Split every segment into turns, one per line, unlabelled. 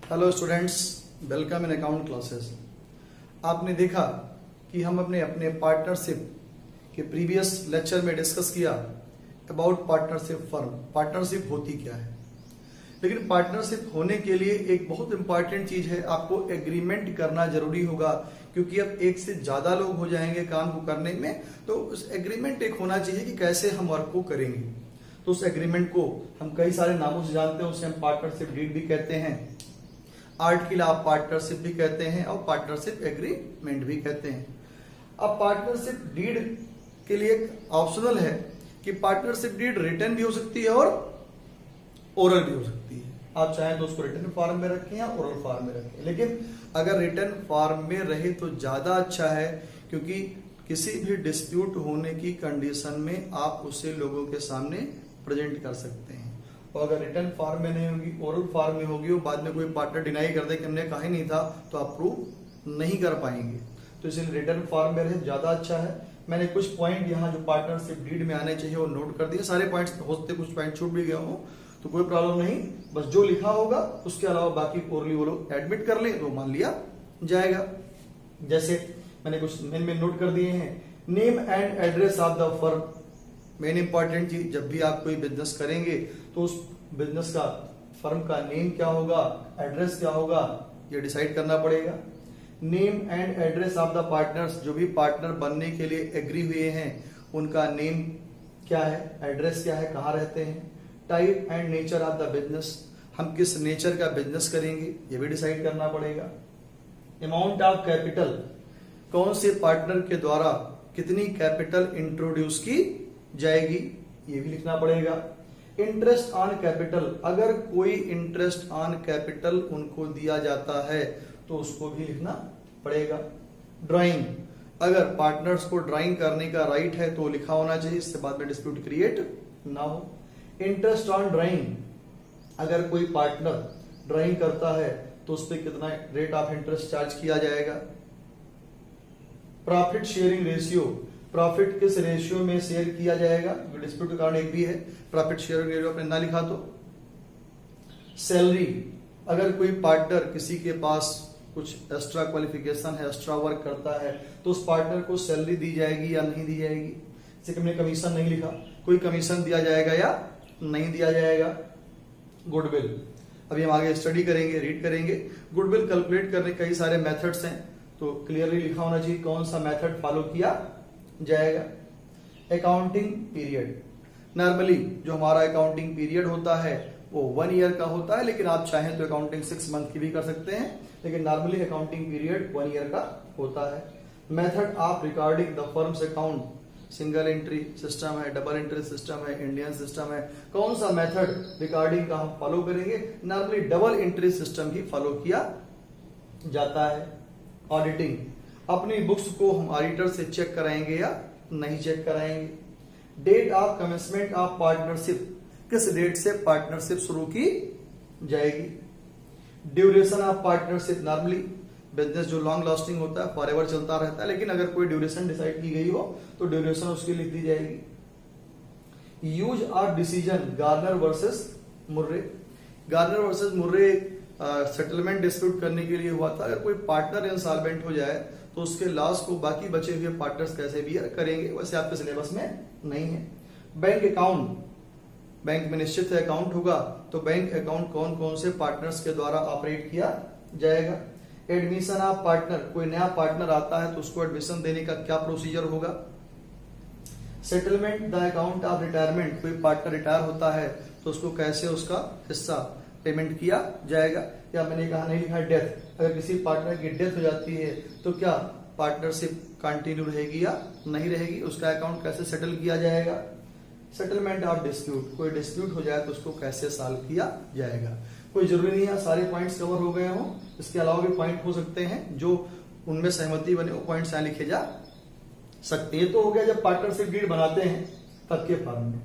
Hello students, welcome in account classes. आपने देखा कि हम अपने अपने पार्टनरशिप के प्रीवियस लेक्चर में डिस्कस किया अबाउट पार्टनरशिप फर्म। पार्टनरशिप होती क्या है, लेकिन पार्टनरशिप होने के लिए एक बहुत इंपॉर्टेंट चीज है, आपको एग्रीमेंट करना जरूरी होगा, क्योंकि अब एक से ज्यादा लोग हो जाएंगे काम को करने में, तो उस एग्रीमेंट एक होना चाहिए कि कैसे हम वर्क को करेंगे। तो उस एग्रीमेंट को हम कई सारे नामों से जानते हैं, उसे हम पार्टनरशिप डीड भी कहते हैं, आर्ट के लिए आप पार्टनरशिप भी कहते हैं और पार्टनरशिप एग्रीमेंट भी कहते हैं। अब पार्टनरशिप डीड के लिए एक ऑप्शनल है कि पार्टनरशिप डीड रिटन भी हो सकती है और ओरल भी हो सकती है। आप चाहें तो उसको रिटन फॉर्म में रखें या ओरल फॉर्म में रखें, लेकिन अगर रिटन फॉर्म में रहे तो ज्यादा अच्छा है, क्योंकि किसी भी डिस्प्यूट होने की कंडीशन में आप उसे लोगों के सामने प्रेजेंट कर सकते हैं। और अगर रिटर्न फॉर्म में नहीं होगी, ओरल फॉर्म में होगी, और बाद में कोई पार्टनर डिनाई कर दे कि हमने कहा ही नहीं था, तो आप प्रूव नहीं कर पाएंगे। तो इसलिए रिटर्न फॉर्म में रहे ज्यादा अच्छा है। मैंने कुछ पॉइंट यहाँ जो पार्टनरशिप डीड में आने चाहिए वो नोट कर दिए। सारे पॉइंट्स हो सकते कुछ पॉइंट छूट भी गए हो तो कोई प्रॉब्लम नहीं, बस जो लिखा होगा उसके अलावा बाकी ओरली वो लोग एडमिट कर ले तो मान लिया जाएगा। जैसे मैंने कुछ मेन नोट कर दिए हैं, name and address of the firm. Main important चीज, जब भी आप कोई बिजनेस करेंगे तो उस बिजनेस का फर्म का नेम क्या होगा, एड्रेस क्या होगा, ये डिसाइड करना पड़ेगा। Name and address of the partners, जो भी पार्टनर बनने के लिए एग्री हुए हैं उनका नेम क्या है, एड्रेस क्या है, कहाँ रहते हैं। Type and nature of the business, हम किस नेचर का बिजनेस करेंगे ये भी डिसाइड करना पड़ेगा। अमाउंट ऑफ कैपिटल, कौन से पार्टनर के द्वारा कितनी कैपिटल इंट्रोड्यूस की जाएगी ये भी लिखना पड़ेगा। इंटरेस्ट ऑन कैपिटल, अगर कोई इंटरेस्ट ऑन कैपिटल उनको दिया जाता है तो उसको भी लिखना पड़ेगा। ड्राइंग, अगर पार्टनर्स को ड्राइंग करने का राइट है तो लिखा होना चाहिए, इससे बाद में डिस्प्यूट क्रिएट ना हो। इंटरेस्ट ऑन ड्राइंग, अगर कोई पार्टनर ड्राइंग करता है तो उस पर कितना रेट ऑफ इंटरेस्ट चार्ज किया जाएगा। प्रॉफिट शेयरिंग रेशियो, प्रॉफिट किस रेशियो में शेयर किया जाएगा, डिस्प्यूट के कारण एक भी है, प्रॉफिट शेयरिंग रेशियो आपने ना लिखा तो। सैलरी, अगर कोई पार्टनर किसी के पास कुछ एक्स्ट्रा क्वालिफिकेशन है, एक्स्ट्रा वर्क करता है, तो उस पार्टनर को सैलरी दी जाएगी या नहीं दी जाएगी। जैसे कि हमने कमीशन नहीं लिखा, कोई कमीशन दिया जाएगा या नहीं दिया जाएगा। गुडविल, अभी हम आगे स्टडी करेंगे, रीड करेंगे। गुडविल कैलकुलेट करने कई सारे मेथड्स हैं, तो क्लियरली लिखा होना चाहिए कौन सा मेथड फॉलो किया जाएगा। अकाउंटिंग पीरियड, नॉर्मली जो हमारा अकाउंटिंग पीरियड होता है वो 1 ईयर का होता है, लेकिन आप चाहें तो अकाउंटिंग 6 मंथ की भी कर सकते हैं, लेकिन नॉर्मली अकाउंटिंग पीरियड 1 ईयर का होता है। Method of recording the firms account, single entry system है, डबल एंट्री सिस्टम है, इंडियन सिस्टम है, कौन सा मेथड रिकॉर्डिंग का हम फॉलो करेंगे। नॉर्मली डबल एंट्री सिस्टम ही फॉलो किया जाता है। ऑडिटिंग, अपनी बुक्स को हम ऑडिटर से चेक कराएंगे या नहीं चेक कराएंगे। Date of commencement of partnership, किस डेट से पार्टनरशिप शुरू की जाएगी। Duration of partnership, normally business जो लॉन्ग लास्टिंग होता है फॉरएवर चलता रहता है, लेकिन अगर कोई ड्यूरेशन डिसाइड की गई हो तो ड्यूरेशन उसकी लिख दी जाएगी। Use of decision, Garner versus Murray. Garner versus Murray settlement dispute करने के लिए हुआ था। अगर कोई पार्टनर इंसॉल्वेंट हो जाए तो उसके लॉस को बाकी बचे हुए पार्टनर्स कैसे बियर करेंगे, वैसे आपके सिलेबस में नहीं है। बैंक अकाउंट, बैंक में निश्चित अकाउंट होगा, तो बैंक अकाउंट कौन कौन से पार्टनर्स के द्वारा ऑपरेट किया जाएगा। एडमिशन ऑफ पार्टनर, कोई नया पार्टनर आता है तो उसको एडमिशन देने का क्या प्रोसीजर होगा। Settlement the account of retirement, कोई पार्टनर रिटायर होता है तो उसको कैसे उसका हिस्सा पेमेंट किया जाएगा। या मैंने कहा नहीं लिखा डेथ, अगर किसी पार्टनर की डेथ हो जाती है तो क्या पार्टनरशिप कंटिन्यू रहेगी या नहीं रहेगी, उसका अकाउंट कैसे सेटल किया जाएगा। सेटलमेंट ऑफ डिस्प्यूट, कोई डिस्प्यूट हो जाए तो उसको कैसे सॉल्व किया जाएगा। कोई जरूरी नहीं है सारे पॉइंट्स कवर हो गए हों, इसके अलावा भी पॉइंट हो सकते हैं जो उनमें सहमति बने, वो पॉइंट्स यहां लिखे जा सकते हैं। तो हो गया जब पार्टनरशिप डीड बनाते हैं तब के फॉर्म में।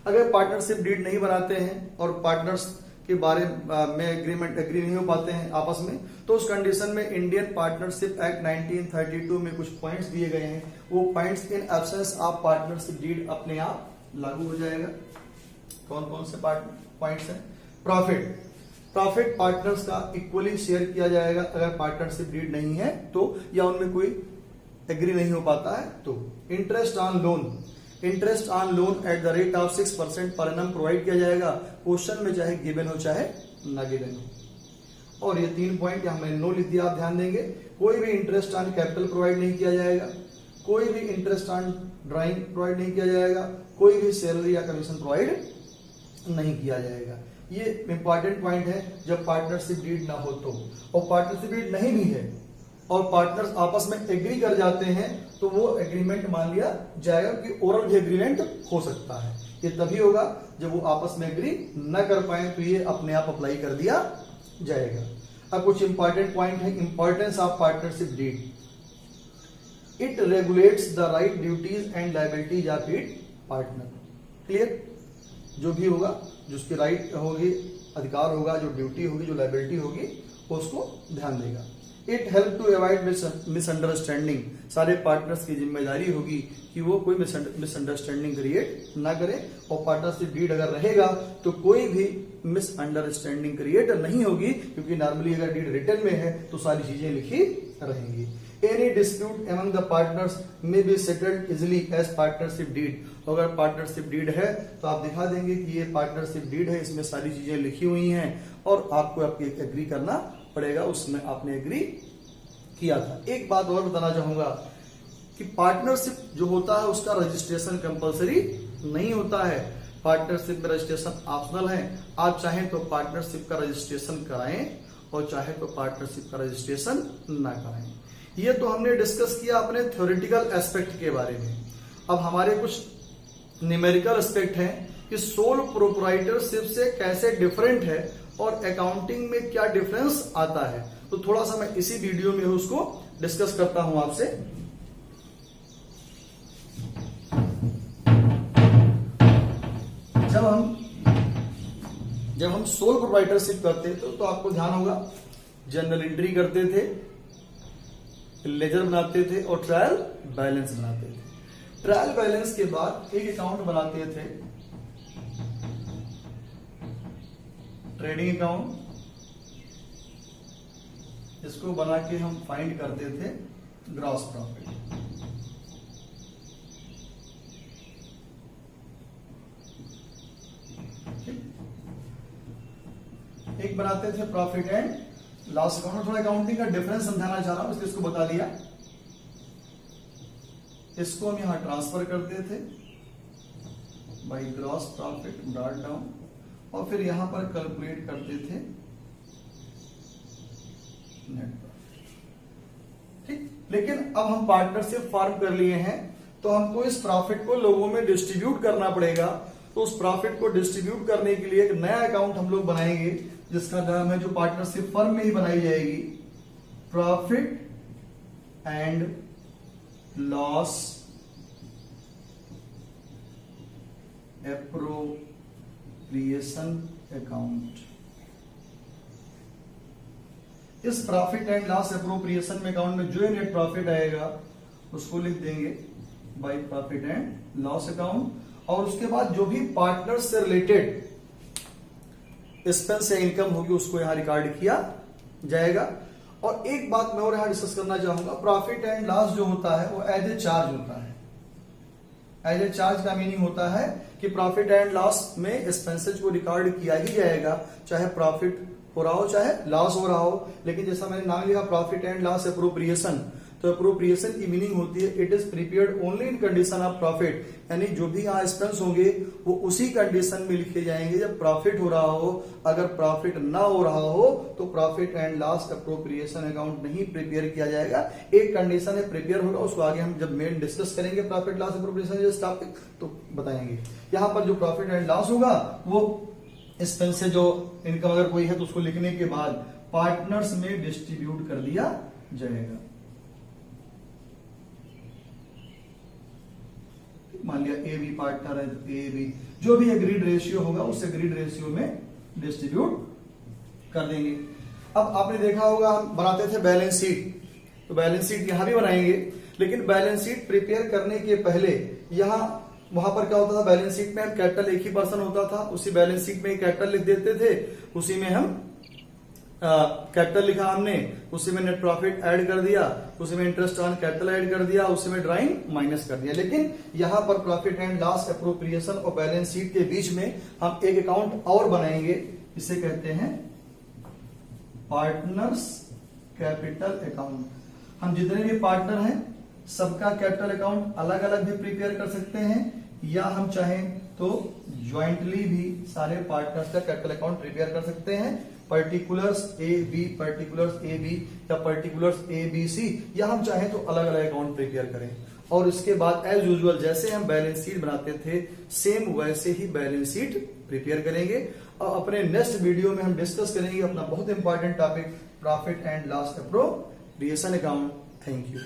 अगर पार्टनरशिप डीड नहीं बनाते हैं और पार्टनर्स के बारे में एग्री नहीं हो पाते हैं आपस में, तो उस कंडीशन में इंडियन पार्टनरशिप एक्ट 1932 में कुछ पॉइंट्स दिए गए हैं, वो points in absence of partnership deed अपने आप लागू हो जाएगा। कौन कौन से पॉइंट्स हैं। प्रॉफिट, प्रॉफिट पार्टनर्स का इक्वली शेयर किया जाएगा अगर पार्टनरशिप डीड नहीं है तो, या उनमें कोई एग्री नहीं हो पाता है तो। Interest on loan at the rate of 6% per annum provide किया जाएगा, क्वेश्चन में चाहे गिवन हो चाहे ना गिवन हो। और ये 3 पॉइंट यहां मैंने नो लिख दिया, आप ध्यान देंगे। कोई भी इंटरेस्ट ऑन कैपिटल प्रोवाइड नहीं किया जाएगा, कोई भी इंटरेस्ट ऑन ड्राइंग प्रोवाइड नहीं किया जाएगा, कोई भी सैलरी या कमीशन प्रोवाइड नहीं किया जाएगा। ये इंपॉर्टेंट पॉइंट है जब पार्टनरशिप डीड ना हो तो। और पार्टनरशिप डीड नहीं भी है और पार्टनर्स आपस में एग्री कर जाते हैं तो वो एग्रीमेंट मान लिया जाएगा कि ओरल भी एग्रीमेंट हो सकता है। ये तभी होगा जब वो आपस में एग्री न कर पाए तो ये अपने आप अप्लाई कर दिया जाएगा। अब कुछ इंपॉर्टेंट पॉइंट है। Importance of partnership deed, it regulates the right duties and liabilities of it partner. Clear? जो भी होगा, जो उसकी राइट होगी, अधिकार होगा, जो ड्यूटी होगी, जो लायबिलिटी होगी, उसको ध्यान देगा। It help to avoid misunderstanding, सारे पार्टनर्स की जिम्मेदारी होगी कि वो कोई मिसअंडरस्टैंडिंग क्रिएट ना करे। और पार्टनरशिप डीड अगर रहेगा तो कोई भी मिसअंडरस्टैंडिंग क्रिएट नहीं होगी, क्योंकि नॉर्मली अगर डीड रिटन में है तो सारी चीजें लिखी रहेंगी। Any dispute among the partners may be settled easily as partnership deed। अगर पार्टनरशिप डीड है तो आप दिखा देंगे कि ये पार्टनरशिप डीड है, इसमें सारी चीजें लिखी हुई हैं और आपको आपके एग्री करना पड़ेगा, उसमें आपने एग्री किया था। एक बात और बताना चाहूंगा कि पार्टनरशिप जो होता है उसका रजिस्ट्रेशन कंपलसरी नहीं होता है। पार्टनरशिप में रजिस्ट्रेशन ऑप्शनल है। आप चाहें तो पार्टनरशिप का रजिस्ट्रेशन कराएं और चाहे तो पार्टनरशिप का रजिस्ट्रेशन ना कराएं। ये तो हमने डिस्कस किया अपने थ्योरेटिकल एस्पेक्ट के बारे में। अब हमारे कुछ न्यूमेरिकल एस्पेक्ट हैं कि सोल प्रोप्राइटरशिप से कैसे डिफरेंट है और अकाउंटिंग में क्या डिफरेंस आता है। तो थोड़ा सा मैं इसी वीडियो में उसको डिस्कस करता हूं आपसे। जब हम सोल प्रोप्राइटरशिप करते थे तो आपको ध्यान होगा जनरल एंट्री करते थे, लेजर बनाते थे और ट्रायल बैलेंस बनाते थे। ट्रायल बैलेंस के बाद एक अकाउंट बनाते थे, ट्रेडिंग अकाउंट। इसको बना के हम फाइंड करते थे ग्रॉस प्रॉफिट। एक बनाते थे प्रॉफिट एंड लॉस अकाउंट। थोड़ा अकाउंटिंग का डिफरेंस समझाना चाह रहा हूं, इसलिए इसको बता दिया। इसको हम यहां ट्रांसफर करते थे by gross profit brought down और फिर यहां पर कैलकुलेट करते थे नेट प्रॉफिट। ठीक, लेकिन अब हम पार्टनरशिप फॉर्म कर लिए हैं तो हमको इस प्रॉफिट को लोगों में डिस्ट्रीब्यूट करना पड़ेगा। तो उस प्रॉफिट को डिस्ट्रीब्यूट करने के लिए एक नया अकाउंट हम लोग बनाएंगे जिसका नाम है, जो पार्टनरशिप फर्म में ही बनाई जाएगी, profit and loss appropriation account. इस प्रॉफिट एंड लॉस एप्रोप्रिएशन में अकाउंट में जो नेट प्रॉफिट आएगा उसको लिख देंगे by profit and loss account. और उसके बाद जो भी पार्टनर से रिलेटेड एक्सपेंस या इनकम होगी उसको यहां रिकॉर्ड किया जाएगा। और एक बात मैं और यहां डिस्कस करना चाहूंगा, प्रॉफिट एंड लॉस जो होता है वो एज ए चार्ज होता है। एज ए चार्ज का मीनिंग होता है कि प्रॉफिट एंड लॉस में एक्सपेंसेज को रिकॉर्ड किया ही जाएगा, चाहे प्रॉफिट हो रहा हो चाहे लॉस हो रहा हो। लेकिन जैसा मैंने नाम लिखा प्रॉफिट एंड लॉस एप्रोप्रिएशन, तो एप्रोप्रिएशन की मीनिंग होती है it is prepared only in condition of profit, यानी जो भी यहाँ एक्सपेंस होंगे वो उसी कंडीशन में लिखे जाएंगे जब प्रॉफिट हो रहा हो। अगर प्रॉफिट ना हो रहा हो तो profit and loss appropriation account नहीं प्रिपेयर किया जाएगा। एक कंडीशन है प्रिपेयर होगा, उसको आगे हम जब मेन डिस्कस करेंगे प्रॉफिट लॉस एप्रोप्रिएशन जैसे टॉपिक तो बताएंगे। यहाँ पर जो प्रॉफिट एंड लॉस होगा वो एक्सपेंस से जो इनकम अगर कोई है तो उसको लिखने के बाद पार्टनर्स में डिस्ट्रीब्यूट कर दिया जाएगा। मान लिया ए बी पार्टनर है, ए बी जो भी एग्रीड रेशियो होगा उस एग्रीड रेशियो में डिस्ट्रीब्यूट कर देंगे। अब आपने देखा होगा हम बनाते थे बैलेंस शीट, तो बैलेंस शीट यहां भी बनाएंगे, लेकिन बैलेंस शीट प्रिपेयर करने के पहले यहां वहां पर क्या होता था, बैलेंस शीट में हम कैपिटल एक ही पर्सन होता था, उसी बैलेंस शीट में कैपिटल लिख देते थे, उसी में हम कैपिटल लिखा हमने, उसी में नेट प्रॉफिट ऐड कर दिया, उसी में इंटरेस्ट ऑन कैपिटल ऐड कर दिया, उसी में ड्राइंग माइनस कर दिया। लेकिन यहां पर प्रॉफिट एंड लॉस एप्रोप्रिएशन और बैलेंस शीट के बीच में हम एक अकाउंट और बनाएंगे, इसे कहते हैं पार्टनर्स कैपिटल अकाउंट। हम जितने भी पार्टनर हैं सबका कैपिटल अकाउंट अलग अलग भी प्रिपेयर कर सकते हैं, या हम चाहें तो ज्वाइंटली भी सारे पार्टनर्स का कैपिटल अकाउंट प्रिपेयर कर सकते हैं। Particulars A B, particulars A B या पर्टिकुलर्स ए बी सी, या हम चाहें तो अलग अलग अकाउंट प्रिपेयर करें। और इसके बाद एज यूजुअल जैसे हम बैलेंस शीट बनाते थे सेम वैसे ही बैलेंस शीट प्रिपेयर करेंगे। और अपने नेक्स्ट वीडियो में हम डिस्कस करेंगे अपना बहुत important topic profit and loss appropriation account. Thank you.